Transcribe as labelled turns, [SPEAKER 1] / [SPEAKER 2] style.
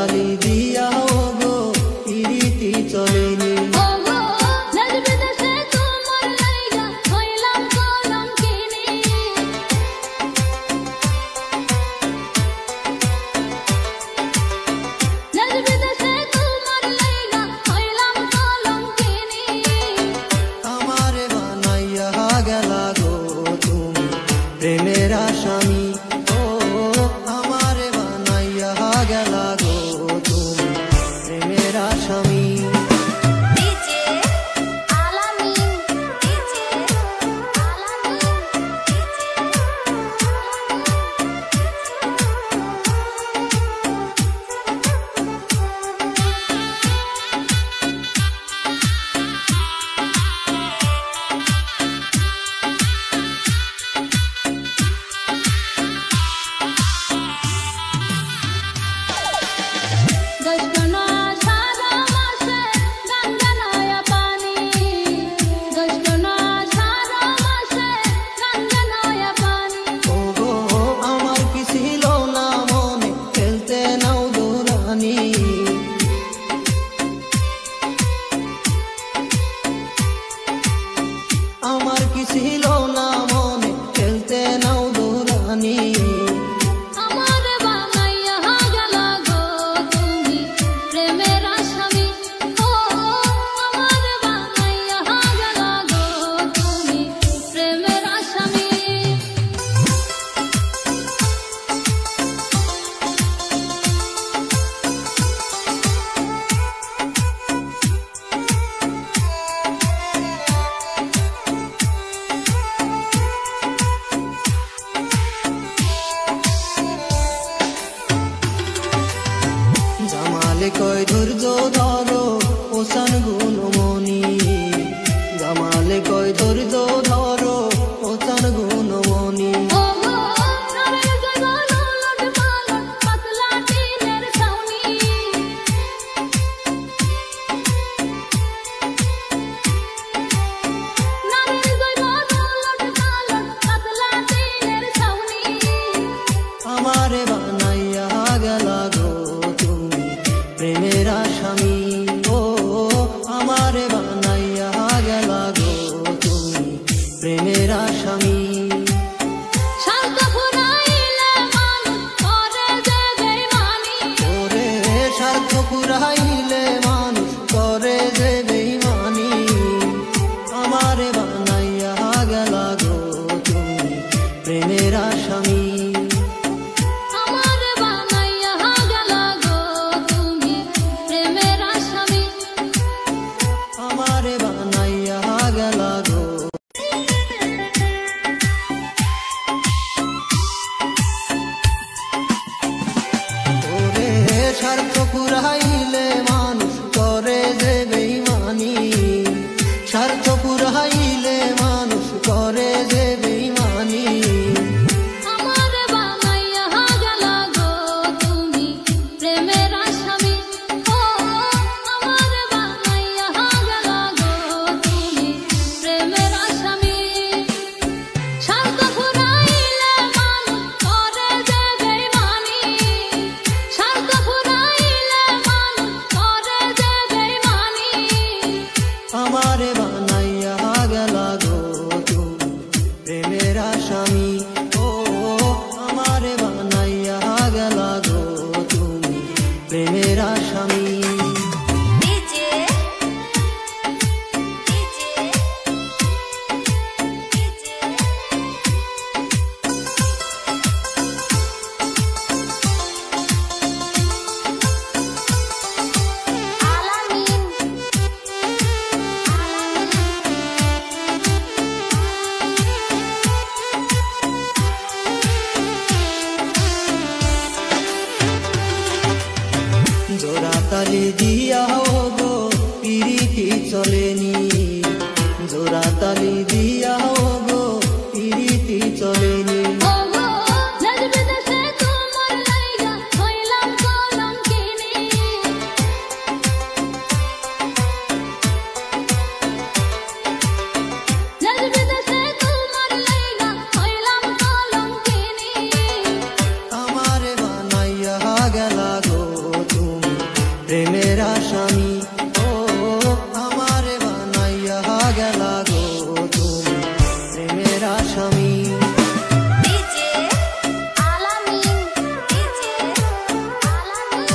[SPEAKER 1] তালি দিয়াও গো পিরিতি চলেনি। আমারে বানাইয়া গেলা গো তুমি প্রেমের আসামি, ও আমারে বানাইয়া গেলা গো তুমি প্রেমের আসামি। আমার কি ছিল না মনে খেলতে নাও দোলানি।
[SPEAKER 2] আমারে বানাইয়া গেলা গো তুমি প্রেমের আসামি, ও আমারে বানাইয়া গেলা গো তুমি প্রেমের আসামি। জামালে কয় ধৈর্য ধরো ওসান গুণমণি, জামালে কয় ধৈর্য ধরো ওসান গুণমণি। আমারে বানাইয়া গেলা গো তুমি প্রেমের আসামি, ও আমারে বানাইয়া গেলা গো তুমি প্রেমের আসামি। স্বার্থ ফুরাইলে মানুষ করে যে বেইমানি,
[SPEAKER 1] ওরে স্বার্থ ফুরাইলে মানুষ করে যে বেইমানি। আমারে বানাইয়া গেলা গো তুমি প্রেমের আসামি।
[SPEAKER 2] আমারে বানাইয়া গেলা গো তুমি প্রেমের আসামি।
[SPEAKER 1] আমারে বানাইয়া গেলা গো। ওরে স্বার্থ ফুরাইলে মানুষ করে যে বেইমানি, স্বার্থ ফুরাইলে মানুষ করে যে বেইমানি।
[SPEAKER 2] আমারে বানাইয়া গেলা গো তুমি প্রেমের আসামি, ও আমারে বানাইয়া গেলা গো তুমি প্রেমের আসামি। স্বার্থ ফুরাইলে মানুষ করে যে বেইমানি, স্বার্থ ফুরাইলে মানুষ করে যে বেইমানি।
[SPEAKER 1] আমারে বানাইয়া গেলা গো তুমি প্রেমের আসামি, ও আমারে বানাইয়া গেলা গো তুমি প্রেমের আসামি। জোড়া তালি দিয়াও গো পিরিতি চলেনি, জোড়া তালি দিয়াও গো পিরিতি চলেনি। আমারে বানাইয়া গেলা গো তুমি প্রেমের আসামি। ও আমারে বানাইয়া গেলা গো তুমি প্রেমের আসামি।
[SPEAKER 2] ডিজে আলামিন ডিজে আলামিন